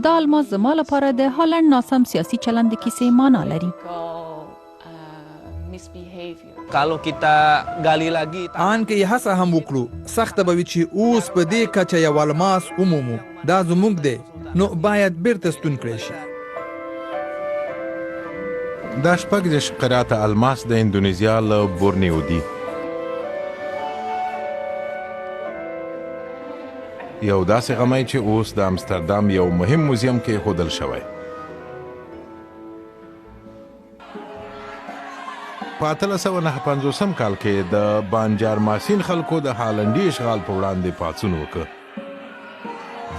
دا الماس زما لپاره د هالند ناسم سیاسي چلند د کیسې معنا لري. آن که یې هڅه هم وکړو سخته به وي چې اوس په دې کچه یو الماس ومومو. دا زموږ دی نو باید بیرته ستون کړی شي. دا شپږ قيراطه الماس د اندونيزيا له بورنيو دي. یو داسې غمی چې اوس د امستردام یو مهم موزیم کې ښودل شوی. په 1859 کال کې د بانجارماسينه خلکو د هالنډي اشغال په وړاندې پاڅون وکړ.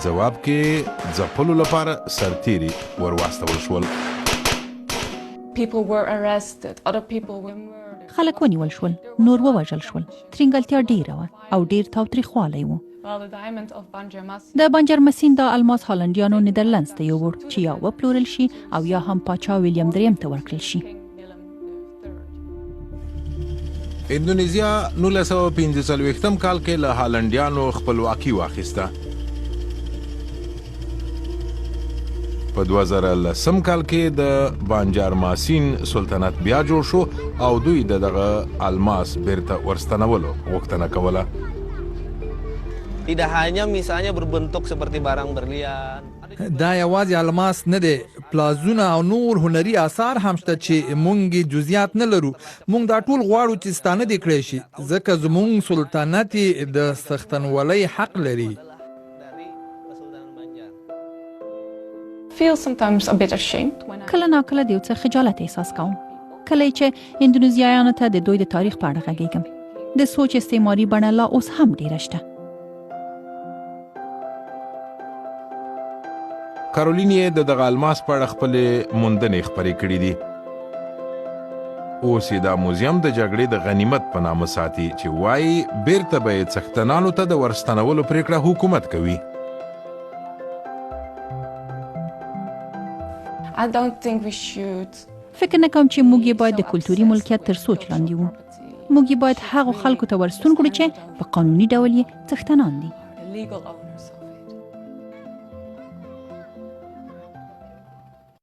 ځواب کې ځپلو لپاره سرتیري ورواستول شول. خلک ونیول شول، نور ووژل شول، ترینګلتیا ډیره وه او ډیر تاوتريخوالي و. د بانجارماسينه د الماس هالنډيانو ندرلنډز ته یووړ چې یا وپلورل شي او یا هم پاچا ویلیام دریم ته ورکړل شي. اندونيزيا 1945 کال کې له هالنډيانو خپلواکي واخیسته. په 2010 کال کې د بانجارماسينه سلطنت بیا جوړ شو او دوی دغه الماس بېرته ورستانولو غوښتنه کوله. Tidak hanya misalnya berbentuk seperti barang berlian. دا یوازې الماس نه دی، پلازونه او نور هنري اثار هم شته چې مونږ جزئیات نه لرو. مونږ دا ټول غواړو چې ستانه دې کړی شي ځکه زمونږ سلطنت د څښتنولۍ حق لري. کله ناکله د یو څه خجالت احساس کوم کله چې اندونيزیایانو ته د دوی د تاریخ په اړه غږیږم. د سوچ استعماري بڼه لا اوس هم ډیره شته. کارولینې د دغه الماس په اړه خپلې موندنې خپرې کړي دي. اوس یې دا موزیم د جګړې د غنیمت په نامه ساتي چې وایي بیرته به یې څښتنانو ته د ورستانولو پرېکړه حکومت کوي. فکر نه کوم چې موږ یې باید د کلتوري ملکیت تر سوچ لاندې وو. موږ یې باید هغو خلکو ته ورستون کړو چې په قانوني ډول یې څښتنان دي.